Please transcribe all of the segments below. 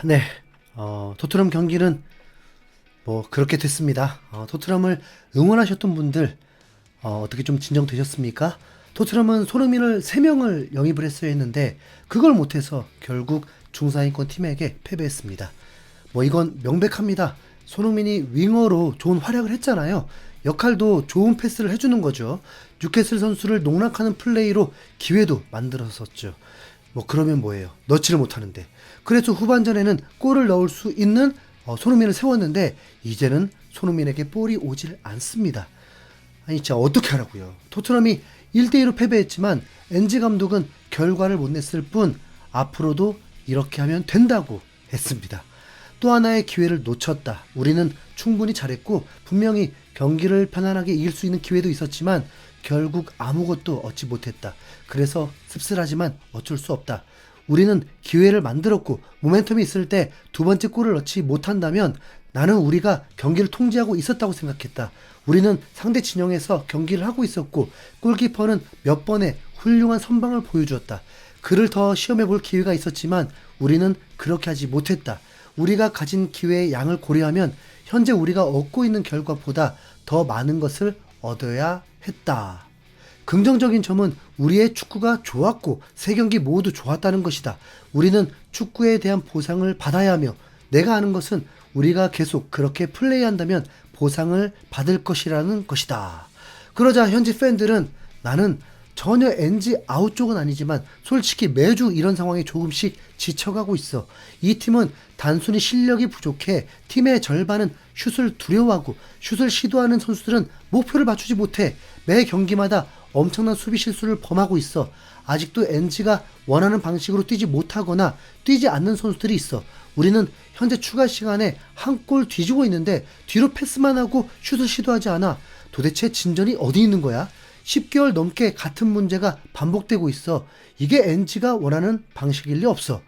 네. 토트넘 경기는 뭐 그렇게 됐습니다. 토트넘을 응원하셨던 분들 어떻게 좀 진정되셨습니까? 토트넘은 손흥민을 3명을 영입을 했어야 했는데 그걸 못해서 결국 중상위권 팀에게 패배했습니다. 뭐 이건 명백합니다. 손흥민이 윙어로 좋은 활약을 했잖아요. 역할도 좋은 패스를 해주는 거죠. 뉴캐슬 선수를 농락하는 플레이로 기회도 만들었었죠. 뭐 그러면 뭐예요? 넣지를 못하는데. 그래서 후반전에는 골을 넣을 수 있는 손흥민을 세웠는데 이제는 손흥민에게 볼이 오질 않습니다. 아니 진짜 어떻게 하라고요. 토트넘이 1대2로 패배했지만 엔지 감독은 결과를 못 냈을 뿐 앞으로도 이렇게 하면 된다고 했습니다. 또 하나의 기회를 놓쳤다. 우리는 충분히 잘했고 분명히 경기를 편안하게 이길 수 있는 기회도 있었지만 결국 아무것도 얻지 못했다. 그래서 씁쓸하지만 어쩔 수 없다. 우리는 기회를 만들었고 모멘텀이 있을 때 두 번째 골을 넣지 못한다면 나는 우리가 경기를 통제하고 있었다고 생각했다. 우리는 상대 진영에서 경기를 하고 있었고 골키퍼는 몇 번의 훌륭한 선방을 보여주었다. 그를 더 시험해 볼 기회가 있었지만 우리는 그렇게 하지 못했다. 우리가 가진 기회의 양을 고려하면 현재 우리가 얻고 있는 결과보다 더 많은 것을 얻어야 했다. 긍정적인 점은 우리의 축구가 좋았고 3경기 모두 좋았다는 것이다. 우리는 축구에 대한 보상을 받아야 하며 내가 아는 것은 우리가 계속 그렇게 플레이한다면 보상을 받을 것이라는 것이다. 그러자 현지 팬들은 나는 전혀 NG 아웃 쪽은 아니지만 솔직히 매주 이런 상황에 조금씩 지쳐가고 있어. 이 팀은 단순히 실력이 부족해 팀의 절반은 슛을 두려워하고 슛을 시도하는 선수들은 목표를 맞추지 못해 매 경기마다 엄청난 수비 실수를 범하고 있어. 아직도 NG가 원하는 방식으로 뛰지 못하거나 뛰지 않는 선수들이 있어. 우리는 현재 추가 시간에 한 골 뒤지고 있는데 뒤로 패스만 하고 슛을 시도하지 않아. 도대체 진전이 어디 있는 거야? 10개월 넘게 같은 문제가 반복되고 있어. 이게 NG가 원하는 방식일 리 없어.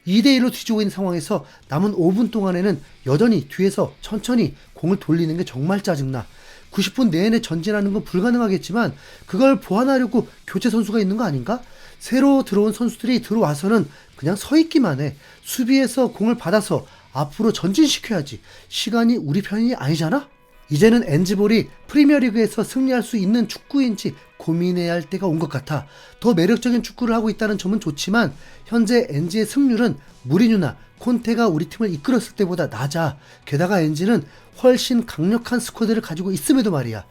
2대1로 뒤지고 있는 상황에서 남은 5분 동안에는 여전히 뒤에서 천천히 공을 돌리는 게 정말 짜증나. 90분 내내 전진하는 건 불가능하겠지만 그걸 보완하려고 교체 선수가 있는 거 아닌가? 새로 들어온 선수들이 들어와서는 그냥 서 있기만 해. 수비에서 공을 받아서 앞으로 전진시켜야지. 시간이 우리 편이 아니잖아? 이제는 엔지볼이 프리미어리그에서 승리할 수 있는 축구인지 고민해야 할 때가 온 것 같아. 더 매력적인 축구를 하고 있다는 점은 좋지만 현재 엔지의 승률은 무리뉴나 콘테가 우리 팀을 이끌었을 때보다 낮아. 게다가 엔지는 훨씬 강력한 스쿼드를 가지고 있음에도 말이야.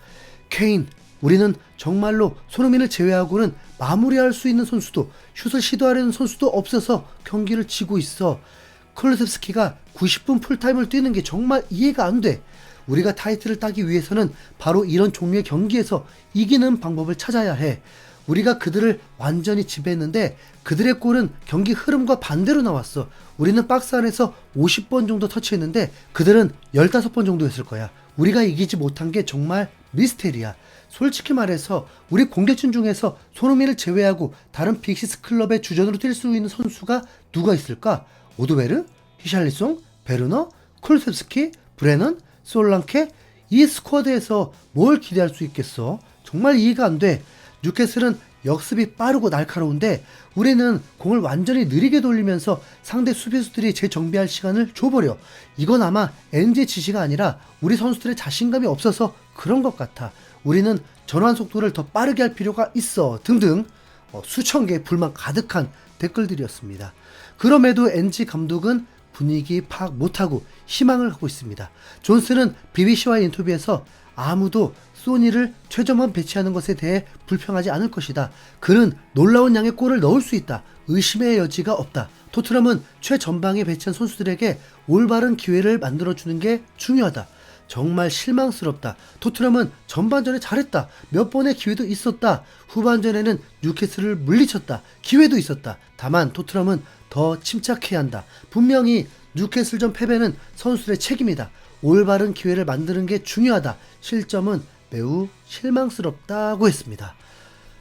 케인, 우리는 정말로 손흥민을 제외하고는 마무리할 수 있는 선수도 슛을 시도하려는 선수도 없어서 경기를 지고 있어. 콜루셉스키가 90분 풀타임을 뛰는 게 정말 이해가 안 돼. 우리가 타이틀을 따기 위해서는 바로 이런 종류의 경기에서 이기는 방법을 찾아야 해. 우리가 그들을 완전히 지배했는데 그들의 골은 경기 흐름과 반대로 나왔어. 우리는 박스 안에서 50번 정도 터치했는데 그들은 15번 정도 했을 거야. 우리가 이기지 못한 게 정말 미스테리야. 솔직히 말해서 우리 공격진 중에서 손흥민을 제외하고 다른 빅시스 클럽의 주전으로 뛸 수 있는 선수가 누가 있을까? 오드베르? 히샬리송? 베르너? 쿨셉스키? 브레넌? 솔랑케? 이 스쿼드에서 뭘 기대할 수 있겠어? 정말 이해가 안 돼. 뉴캐슬은 역습이 빠르고 날카로운데 우리는 공을 완전히 느리게 돌리면서 상대 수비수들이 재정비할 시간을 줘버려. 이건 아마 NG의 지시가 아니라 우리 선수들의 자신감이 없어서 그런 것 같아. 우리는 전환 속도를 더 빠르게 할 필요가 있어. 등등 수천 개의 불만 가득한 댓글들이었습니다. 그럼에도 NG 감독은 분위기 파악 못하고 희망을 하고 있습니다. 존스는 BBC와의 인터뷰에서 아무도 소니를 최전방 배치하는 것에 대해 불평하지 않을 것이다. 그는 놀라운 양의 골을 넣을 수 있다. 의심의 여지가 없다. 토트넘은 최전방에 배치한 선수들에게 올바른 기회를 만들어주는 게 중요하다. 정말 실망스럽다. 토트넘은 전반전에 잘했다. 몇 번의 기회도 있었다. 후반전에는 뉴캐슬을 물리쳤다. 기회도 있었다. 다만 토트넘은 더 침착해야 한다. 분명히 뉴캐슬전 패배는 선수들의 책임이다. 올바른 기회를 만드는 게 중요하다. 실점은 매우 실망스럽다고 했습니다.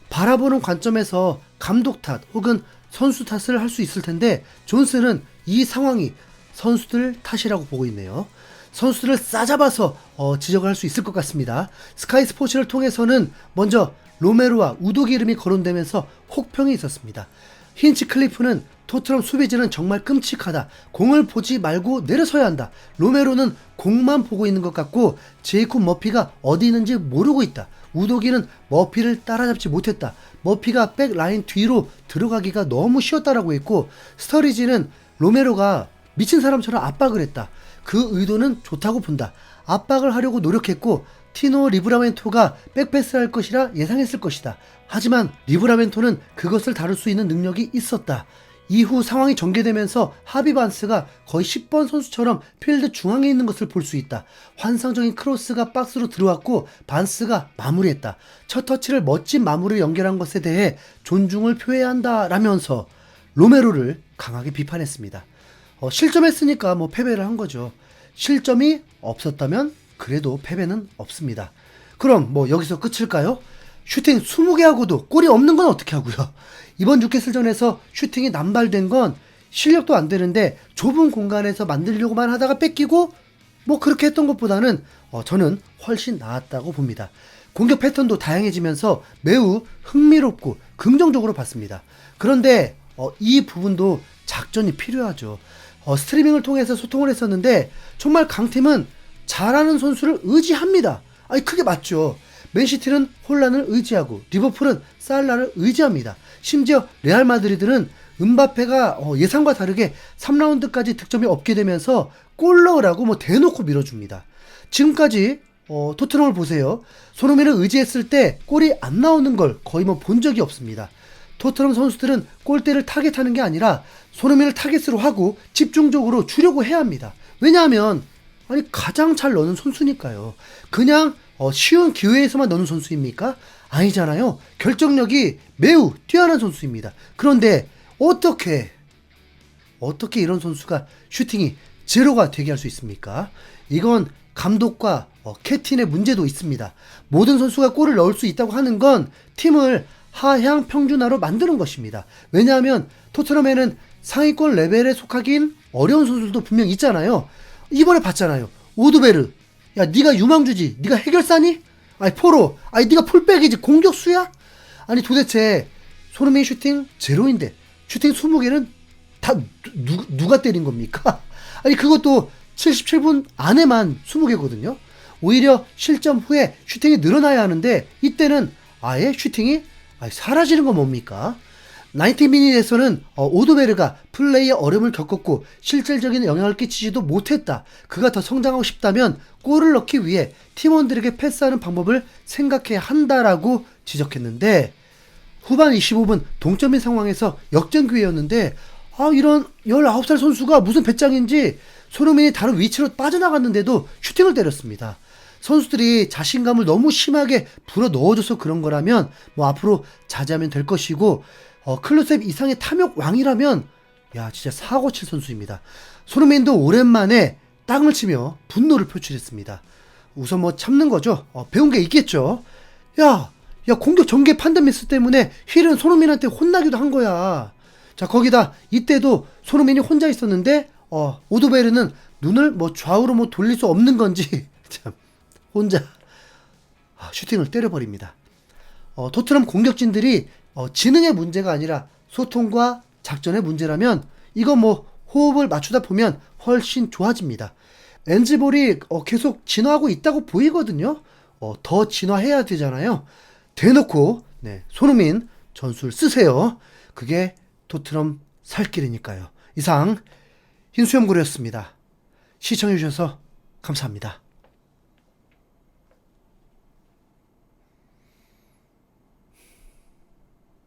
바라보는 관점에서 감독 탓 혹은 선수 탓을 할 수 있을 텐데 존스는 이 상황이 선수들 탓이라고 보고 있네요. 선수들을 싸잡아서 지적을 할 수 있을 것 같습니다. 스카이 스포츠를 통해서는 먼저 로메로와 우도기 이름이 거론되면서 혹평이 있었습니다. 힌치클리프는 토트넘 수비진은 정말 끔찍하다. 공을 보지 말고 내려서야 한다. 로메로는 공만 보고 있는 것 같고 제이콥 머피가 어디 있는지 모르고 있다. 우도기는 머피를 따라잡지 못했다. 머피가 백 라인 뒤로 들어가기가 너무 쉬웠다라고 했고, 스터리지는 로메로가 미친 사람처럼 압박을 했다. 그 의도는 좋다고 본다. 압박을 하려고 노력했고 티노 리브라멘토가 백패스를 할 것이라 예상했을 것이다. 하지만 리브라멘토는 그것을 다룰 수 있는 능력이 있었다. 이후 상황이 전개되면서 하비 반스가 거의 10번 선수처럼 필드 중앙에 있는 것을 볼 수 있다. 환상적인 크로스가 박스로 들어왔고 반스가 마무리했다. 첫 터치를 멋진 마무리를 연결한 것에 대해 존중을 표해야 한다라면서 로메로를 강하게 비판했습니다. 실점했으니까 뭐 패배를 한 거죠. 실점이 없었다면 그래도 패배는 없습니다. 그럼 뭐 여기서 끝일까요? 슈팅 20개 하고도 골이 없는 건 어떻게 하고요? 이번 뉴캐슬전에서 슈팅이 남발된 건 실력도 안 되는데 좁은 공간에서 만들려고만 하다가 뺏기고 뭐 그렇게 했던 것보다는 저는 훨씬 나았다고 봅니다. 공격 패턴도 다양해지면서 매우 흥미롭고 긍정적으로 봤습니다. 그런데 이 부분도 작전이 필요하죠. 스트리밍을 통해서 소통을 했었는데 정말 강팀은 잘하는 선수를 의지합니다. 아니 그게 맞죠. 맨시티는 홀란을 의지하고 리버풀은 살라를 의지합니다. 심지어 레알 마드리드는 음바페가 예상과 다르게 3라운드까지 득점이 없게 되면서 골 넣으라고 뭐 대놓고 밀어줍니다. 지금까지 토트넘을 보세요. 손흥민을 의지했을 때 골이 안 나오는 걸 거의 뭐 본 적이 없습니다. 토트넘 선수들은 골대를 타겟하는 게 아니라 손흥민을 타겟으로 하고 집중적으로 주려고 해야 합니다. 왜냐하면 아니 가장 잘 넣는 선수니까요. 그냥 쉬운 기회에서만 넣는 선수입니까? 아니잖아요. 결정력이 매우 뛰어난 선수입니다. 그런데 어떻게 이런 선수가 슈팅이 제로가 되게 할 수 있습니까? 이건 감독과 캡틴의 문제도 있습니다. 모든 선수가 골을 넣을 수 있다고 하는 건 팀을 하향 평준화로 만드는 것입니다. 왜냐하면 토트넘에는 상위권 레벨에 속하긴 어려운 선수들도 분명 있잖아요. 이번에 봤잖아요. 오드베르. 야, 네가 유망주지. 네가 해결사니? 아니 포로. 아니 네가 풀백이지. 공격수야? 아니 도대체 손흥민 슈팅 제로인데 슈팅 20개는 다 누가 때린 겁니까? 아니 그것도 77분 안에만 20개거든요. 오히려 실점 후에 슈팅이 늘어나야 하는데 이때는 아예 슈팅이 사라지는 건 뭡니까? 90미닛에서는 오도베르가 플레이의 어려움을 겪었고 실질적인 영향을 끼치지도 못했다. 그가 더 성장하고 싶다면 골을 넣기 위해 팀원들에게 패스하는 방법을 생각해야 한다라고 지적했는데, 후반 25분 동점인 상황에서 역전 기회였는데 이런 19살 선수가 무슨 배짱인지 손흥민이 다른 위치로 빠져나갔는데도 슈팅을 때렸습니다. 선수들이 자신감을 너무 심하게 불어 넣어줘서 그런 거라면 뭐 앞으로 자제하면 될 것이고, 클루셉 이상의 탐욕 왕이라면 야 진짜 사고 칠 선수입니다. 손흥민도 오랜만에 땅을 치며 분노를 표출했습니다. 우선 뭐 참는 거죠. 배운 게 있겠죠. 야 공격 전개 판단 미스 때문에 힐은 손흥민한테 혼나기도 한 거야. 자 거기다 이때도 손흥민이 혼자 있었는데 오도베르는 눈을 뭐 좌우로 뭐 돌릴 수 없는 건지 참 혼자 슈팅을 때려버립니다. 토트넘 공격진들이 지능의 문제가 아니라 소통과 작전의 문제라면 이거 뭐 호흡을 맞추다 보면 훨씬 좋아집니다. 엔지볼이 계속 진화하고 있다고 보이거든요. 더 진화해야 되잖아요. 대놓고 손흥민 전술 쓰세요. 그게 토트넘 살 길이니까요. 이상 흰수염고래였습니다. 시청해주셔서 감사합니다.